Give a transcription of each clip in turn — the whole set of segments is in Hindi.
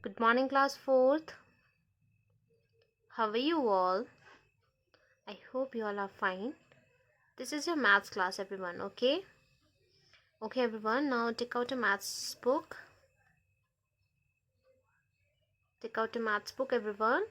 Good morning, class 4th. How are you all? I hope you all are fine. This is your maths class, everyone, okay? Okay, everyone, now take out a maths book. Take out a maths book, everyone.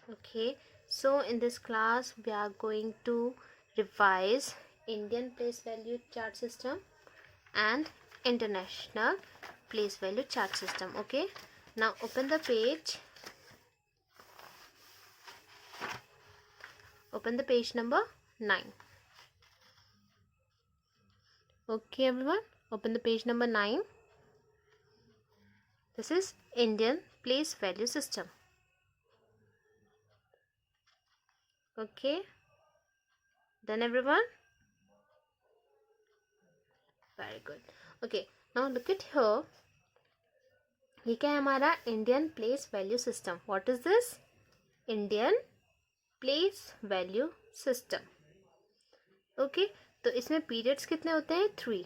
Okay, so in this class, we are going to revise Indian place value chart system and international place value chart system, okay? Now open the page. Open the page number 9. Okay, everyone, open the page number 9. This is Indian place value system. Okay, done, everyone? Very good. Okay, now look at here. ये क्या है हमारा Indian place value system. What is this? Indian place value system. Okay, तो इसमें पीरियड्स कितने होते हैं? 3.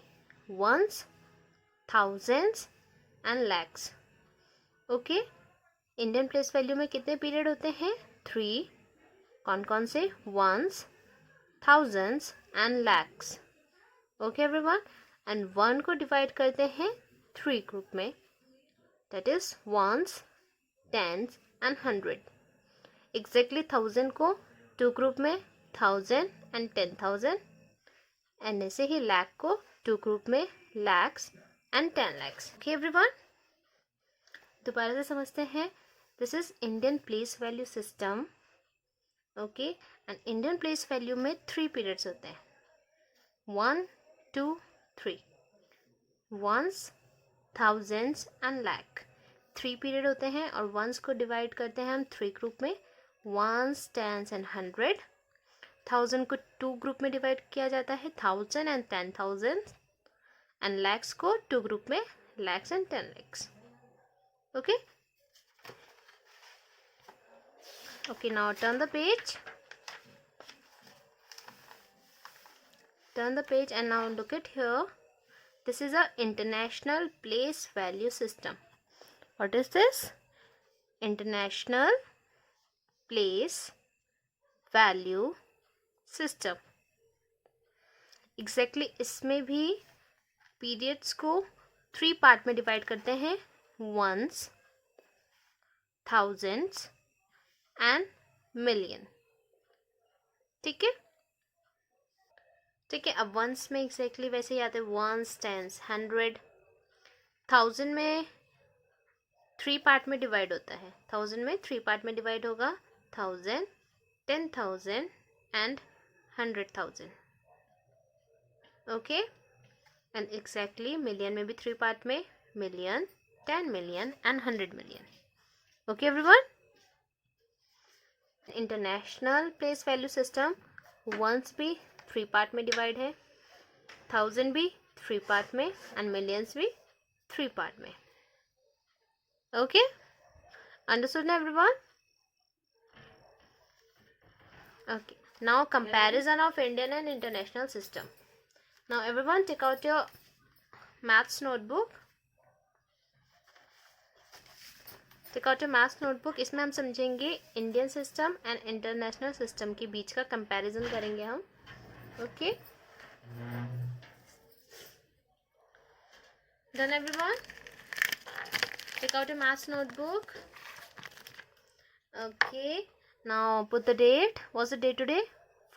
Ones, thousands and lakhs. Okay, Indian place value में कितने पीरियड होते हैं? 3. कौन कौन से? Ones, thousands and lakhs. Okay everyone, and 1 को डिवाइड करते हैं 3 ग्रुप में. That is ones, tens and 100. Exactly 1000 को 2 ग्रुप में, 1000 एंड 10,000. एंड ऐसे ही लैख को 2 ग्रुप में, lakhs and 10 lakhs. Okay everyone, दोबारा से समझते हैं. This is Indian place value system. Okay, and Indian place value में 3 पीरियड्स होते हैं. 1, 2, 3. Ones, thousands and lakh. 3 period होते हैं और वंस को डिवाइड करते हैं हम 3 ग्रुप में. Once, tens and 100. 1000 को 2 ग्रुप में डिवाइड किया जाता है. 1000 एंड 10,000. एंड लैक्स को 2 ग्रुप में, lakhs and 10 lakhs. Okay, okay, now turn the page. Turn the page and now look at here. This is a international place value system. What is this? International place value system. Exactly इसमें भी periods को 3 पार्ट में डिवाइड करते हैं. Ones, thousands and million. ठीक है, ठीक है. अब वंस में एग्जैक्टली वैसे ही आते हैं. Once, tens, 100. 1000 में 3 पार्ट में डिवाइड होता है. 1000 में 3 पार्ट में डिवाइड होगा. 1000, 10,000 and 100,000. Okay, and exactly million में भी 3 पार्ट में. Million, 10 million and 100 million. Okay everyone, international place value system. Ones भी 3 पार्ट में डिवाइड है. 1000 भी 3 पार्ट में एंड मिलियंस भी 3 पार्ट में. ओके, अंडरस्टूड ना everyone? Okay, now comparison of Indian and international system. Now everyone take out your maths notebook. Take out your maths notebook. इसमें हम समझेंगे Indian system and international system के बीच का कंपैरिजन करेंगे हम. Okay, done everyone? Take out your maths notebook. Okay, now put the date. What's the date today?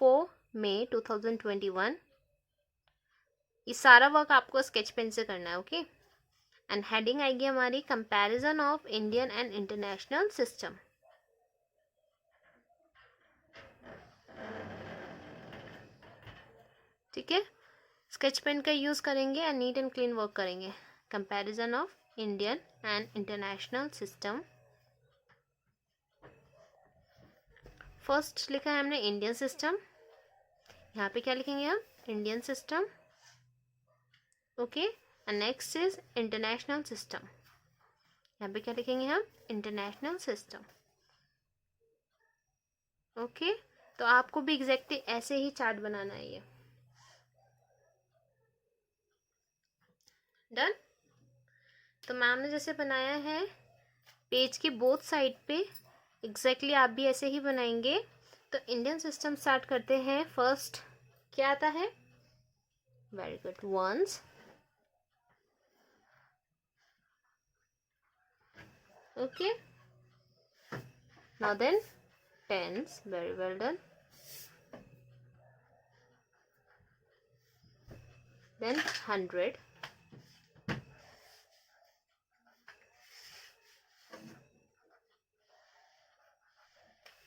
4 May 2021. ये सारा वर्क आपको स्केच पेन से करना है. ओके, एंड हेडिंग आएगी हमारी comparison of Indian and international system. ठीक है, स्केच पेन का यूज करेंगे and neat and clean work करेंगे. Comparison of Indian and international system. First लिखा है हमने इंडियन सिस्टम. यहाँ पे क्या लिखेंगे हम? Indian system. Okay, and next is international system. यहाँ पे क्या लिखेंगे हम? International system. ओके, तो आपको भी एग्जैक्टली ऐसे ही चार्ट बनाना है ये. डन। तो मैम ने जैसे बनाया है पेज के बोथ साइड पे, एग्जैक्टली आप भी ऐसे ही बनाएंगे। तो इंडियन सिस्टम स्टार्ट करते हैं। फर्स्ट क्या आता है? Very good, ones. Okay, now then tens, very well done. Then 100,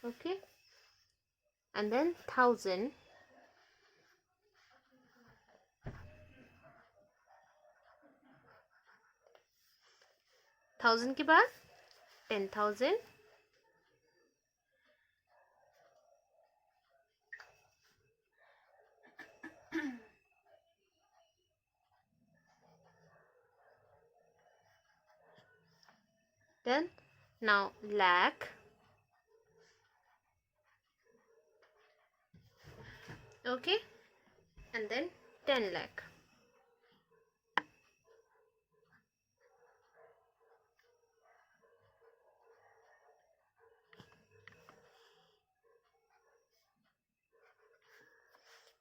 okay, and then 1000, के बाद 10,000, then now lakh, okay, and then 10 lakh.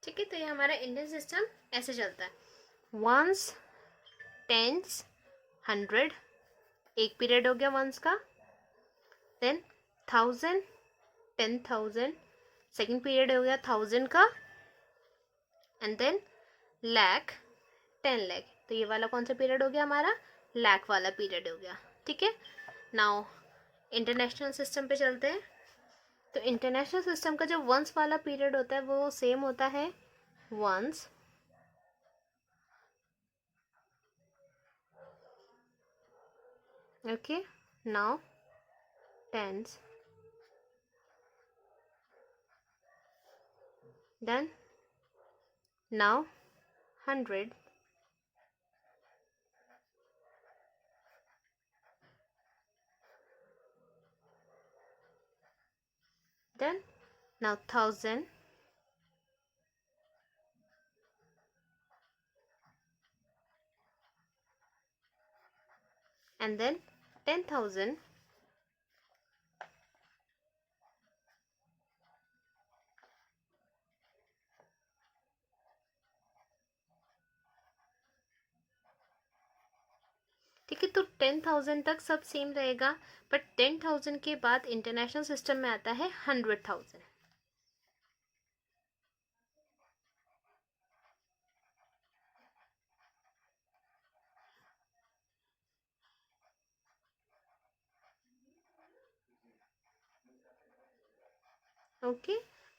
ठीक है, तो ये हमारा इंडियन सिस्टम ऐसे चलता है। वंस, टेंस, 100, एक पीरियड हो गया वंस का। देन 1000, 10,000, सेकेंड पीरियड हो गया 1000 का। And then lakh, 10 lakh. तो ये वाला कौन सा पीरियड हो गया हमारा? लैख वाला पीरियड हो गया। ठीक है, नाउ इंटरनेशनल सिस्टम पे चलते हैं। तो इंटरनेशनल सिस्टम का जो वंस वाला पीरियड होता है वो सेम होता है, ones, okay, now tens, then now 100, then now 1000, and then 10,000, ठीक है। तो 10,000 तक सब सेम रहेगा, बट 10,000 के बाद इंटरनेशनल सिस्टम में आता है 100,000। Okay,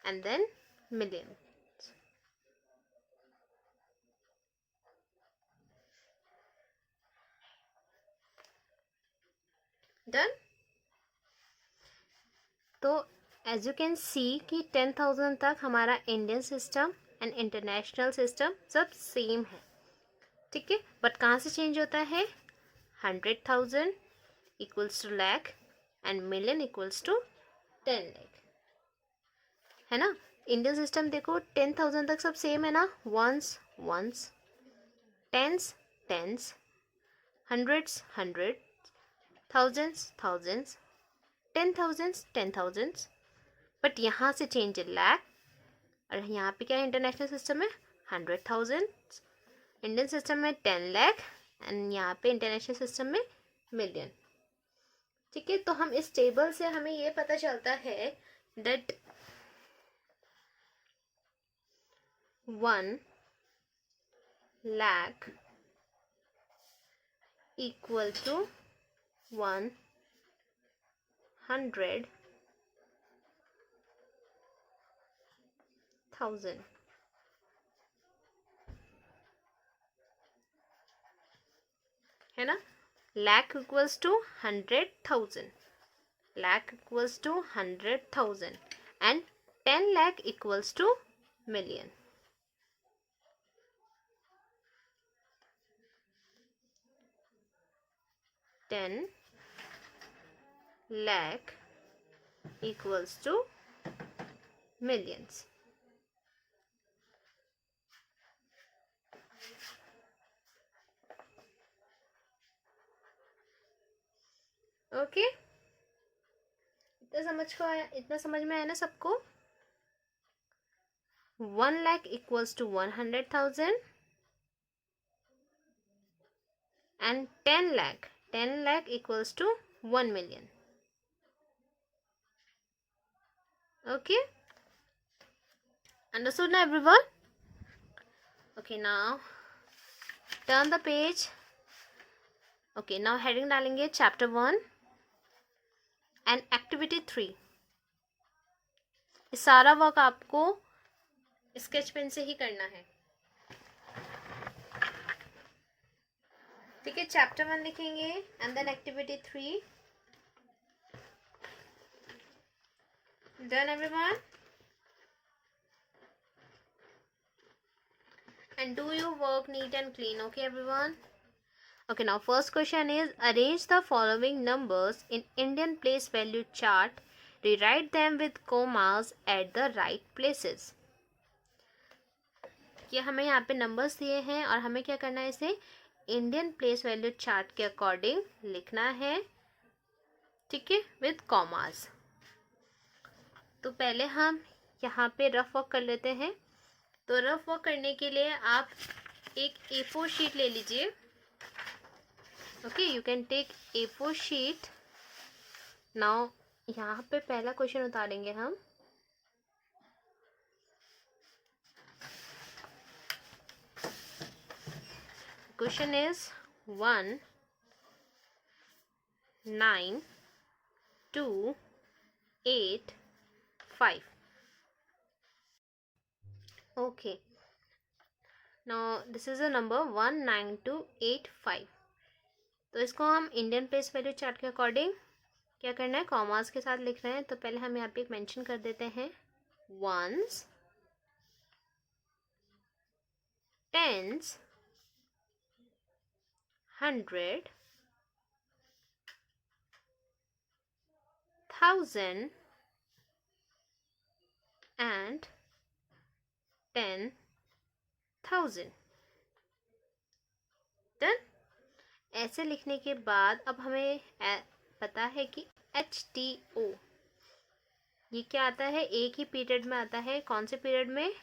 and then million. Done. तो एज यू कैन सी कि 10,000 तक हमारा Indian system and international system सब सेम है। ठीक है, बट कहाँ से चेंज होता है? 100,000 equals to lakh and million equals to 10 lakh, है ना। इंडियन सिस्टम देखो 10,000 तक सब सेम है ना, ones ones, tens tens, hundreds hundred, thousands thousands, 10,000s 10,000s। But यहाँ से चेंज है लैख, और यहाँ पे क्या है इंटरनेशनल सिस्टम में? 100,000, इंडियन सिस्टम में 10 लाख, एंड यहाँ पे इंटरनेशनल सिस्टम में मिलियन। ठीक है, तो हम इस टेबल से हमें ये पता चलता है दैट 1 लाख इक्वल टू 100,000, है ना। Lakh equals to 100,000, lakh equals to 100,000, and 10 lakh equals to million. 10 lakh equals to millions. Okay, इतना समझ में आया ना सबको? 1 lakh equals to 100,000 and 10 lakh equals to 1 million. Okay, understood now everyone? Okay, now turn the page. Okay, now heading डालेंगे chapter 1 and activity 3. ये सारा वर्क आपको स्केच पेन से ही करना है, ठीक है? चैप्टर 1 लिखेंगे and then activity 3. Done everyone? And do your work neat and clean, okay everyone? Okay, now first question is arrange the following numbers in Indian place value chart. Rewrite them with commas at the right places. ये हमें यहाँ पे नंबर्स दिए हैं और हमें क्या करना है, इसे इंडियन प्लेस वैल्यू चार्ट के अकॉर्डिंग लिखना है, ठीक है, विद कॉमास. तो पहले हम यहाँ पे रफ वर्क कर लेते हैं. तो रफ वर्क करने के लिए आप एक A4 शीट ले लीजिए. Okay, you can take A4 sheet. Now यहाँ पे पहला क्वेश्चन उतारेंगे हम. Question is 1 9 2 8 5. Okay, now this is a number 19285. तो इसको हम इंडियन प्लेस वैल्यू चार्ट के अकॉर्डिंग क्या करना है, कॉमास के साथ लिख रहे हैं. तो पहले हम यहाँ पे एक मेंशन कर देते हैं वंस, टेंस, 100, 1000 and 10,000. डन. ऐसे लिखने के बाद अब हमें पता है कि HTO ये क्या आता है, एक ही पीरियड में आता है. कौन से पीरियड में?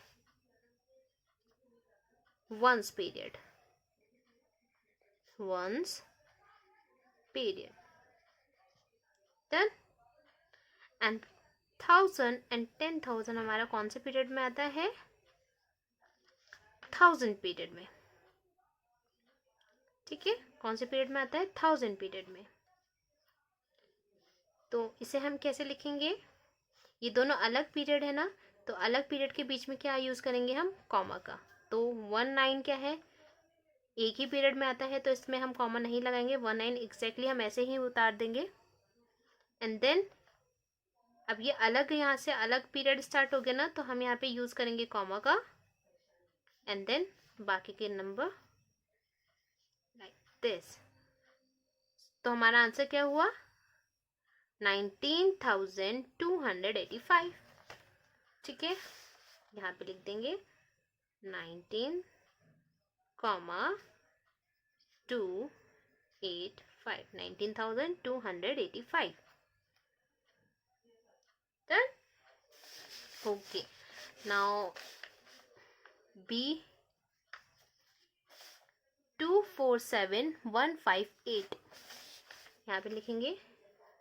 Ones period. Ones period. Done. And 1000 and 10,000 हमारा कौन से पीरियड में आता है? 1000 पीरियड में, ठीक है. कौन से पीरियड में आता है? 1000 पीरियड में. तो इसे हम कैसे लिखेंगे? ये दोनों अलग पीरियड है ना, तो अलग पीरियड के बीच में क्या यूज करेंगे हम? कॉमा का. तो 19 क्या है, एक ही पीरियड में आता है, तो इसमें हम कॉमा नहीं लगाएंगे. 19 एग्जैक्टली हम ऐसे ही उतार देंगे. एंड देन अब ये अलग, यहाँ से अलग पीरियड स्टार्ट हो गया ना, तो हम यहाँ पे यूज करेंगे कॉमा का. एंड देन बाकी के नंबर लाइक दिस. तो हमारा आंसर क्या हुआ? 19,285. ठीक है, यहाँ पे लिख देंगे 19, 285. 19,285. Done? Okay. Now B 247158. यहाँ पे लिखेंगे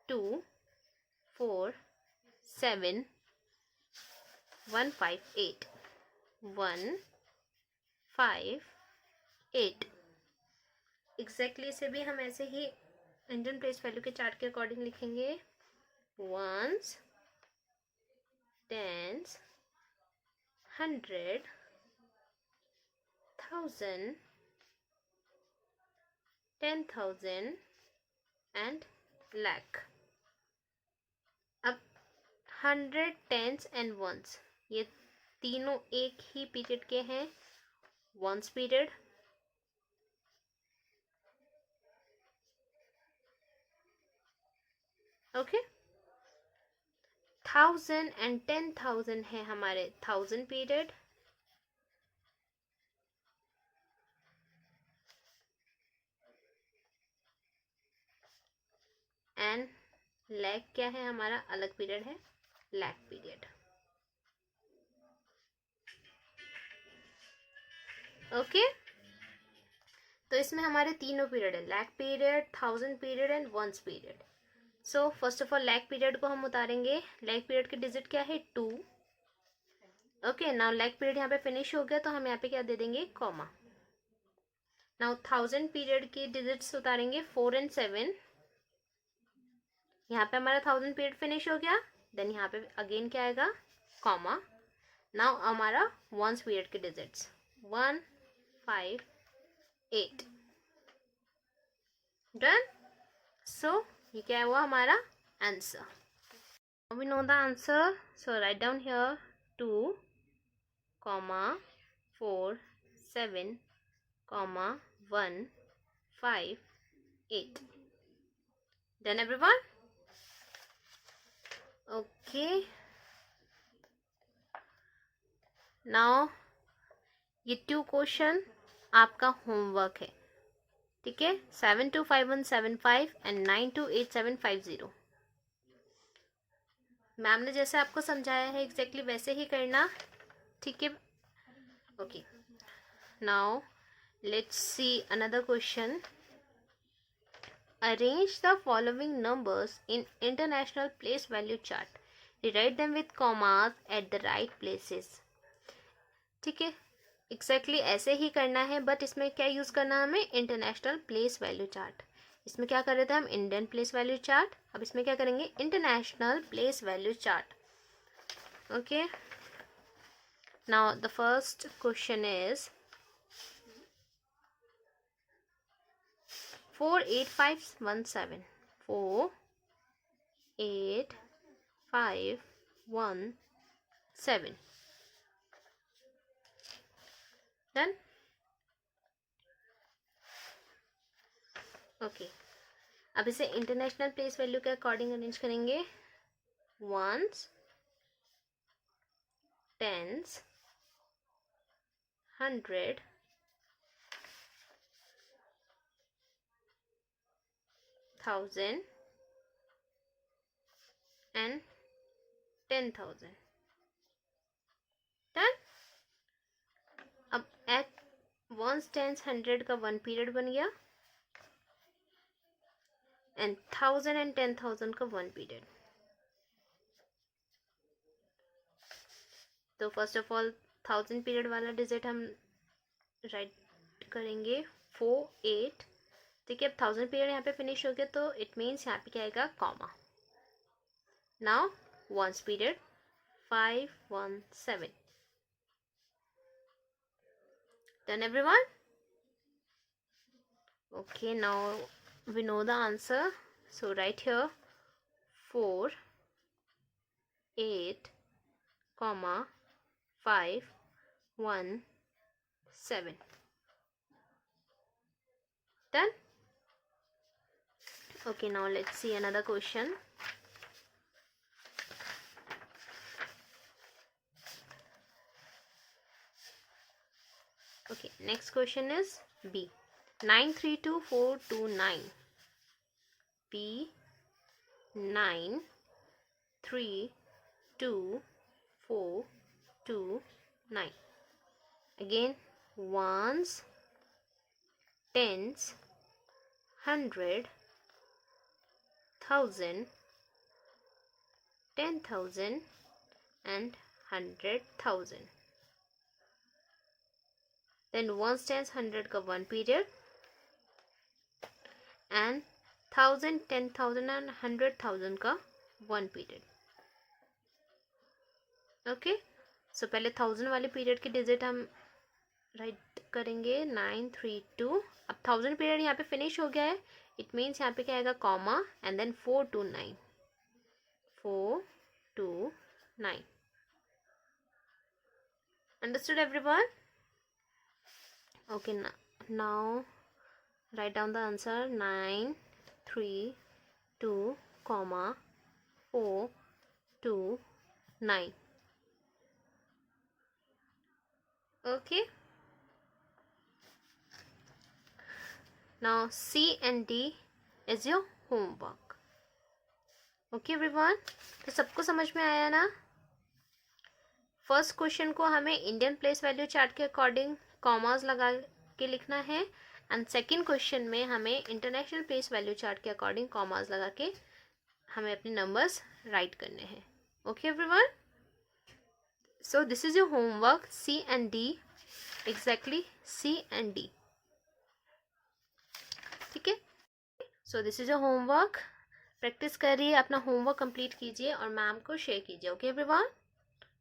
247158. 158. एग्जैक्टली इसे भी हम ऐसे ही इंडियन प्लेस वैल्यू के चार्ट के अकॉर्डिंग लिखेंगे. Ones, tens, 100, 1000, 10,000 and lakh. अब 100, टेंस एंड वंस ये तीनों एक ही पीरियड के हैं. Ones period, okay. 1000 एंड 10,000 है हमारे 1000 पीरियड. एंड लैग क्या है हमारा, अलग पीरियड है, लैग पीरियड। ओके, तो इसमें हमारे तीनों पीरियड है, lag period, 1000 period and ones period. So first of all lag period को हम उतारेंगे। लैग पीरियड की डिजिट क्या है, 2। ओके, नाउ लैग पीरियड यहाँ पे फिनिश हो गया तो हम यहाँ पे क्या दे देंगे, कॉमा। नाउ 1000 पीरियड की डिजिट्स उतारेंगे, 4 एंड 7। यहाँ पे हमारा 1000 पीरियड फिनिश हो गया, देन यहाँ पे अगेन क्या आएगा, कॉमा। नाउ हमारा वंस पीरियड के डिजिट्स 1, 5, 8। डन। सो ये क्या हुआ हमारा answer. We know the answer, so write down here 2, 4, 7, 1, 5, 8। Done everyone? Okay. Now ये 2 क्वेश्चन आपका होमवर्क है, ठीक है। 725175 एंड 928750। मैम ने जैसे आपको समझाया है एग्जैक्टली वैसे ही करना, ठीक है। Okay, now let's see another question. Arrange the following numbers in international place value chart. Rewrite them with commas at the right places. ठीक है, एग्जैक्टली ऐसे ही करना है, बट इसमें क्या यूज़ करना है हमें, इंटरनेशनल प्लेस वैल्यू चार्ट। इसमें क्या कर रहे थे हम, इंडियन प्लेस वैल्यू चार्ट, अब इसमें क्या करेंगे, international place value chart. Okay, now the first question is 48517। 48517। Done. Okay, अब इसे इंटरनेशनल प्लेस वैल्यू के अकॉर्डिंग अरेंज करेंगे। Ones, tens, 100, 1000 and 10,000। डन। अब एट वंस, टेंस, 100 का 1 पीरियड बन गया एंड 1000 एंड 10,000 का 1 पीरियड। तो फर्स्ट ऑफ ऑल 1000 पीरियड वाला डिजिट हम राइट करेंगे 4, 8, ठीक है। अब 1000 पीरियड यहाँ पे फिनिश हो गया तो इट मीन्स यहाँ पे क्या आएगा, comma. Now ones period 517। Done everyone? Okay, now we know the answer. So right here 4, 8, 5, 1, 7. Done? Okay, now let's see another question. Okay, next question is B. 932429. B 9 3 2 4 2 9. Again ones, tens, 100, 1000, 10,000 and 100,000. Then ones, tens, 100 का 1 period and 1000, 10,000 and 100,000 का 1 period. ओके, सो पहले 1000 वाले पीरियड की डिजिट हम राइट करेंगे 932। अब 1000 पीरियड यहाँ पे फिनिश हो गया है, इट मीन्स यहाँ पे क्या आएगा, comma and then 429। 429। Understood everyone? Okay, now write down the answer 932, 429. Okay, now C and D is your homework. Okay everyone, तो सबको समझ में आया ना? फर्स्ट क्वेश्चन को हमें इंडियन प्लेस वैल्यू चार्ट के अकॉर्डिंग कॉमास लगा के लिखना है, एंड सेकंड क्वेश्चन में हमें इंटरनेशनल प्लेस वैल्यू चार्ट के अकॉर्डिंग कॉमास लगा के हमें अपने नंबर्स राइट करने हैं. Okay everyone, so this is your homework, C and D, exactly C and D. ठीक है, so this is your homework. Practice करिए, अपना होमवर्क कंप्लीट कीजिए और मैम को शेयर कीजिए. Okay everyone,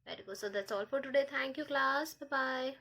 very good. So that's all for today. Thank you class, bye bye.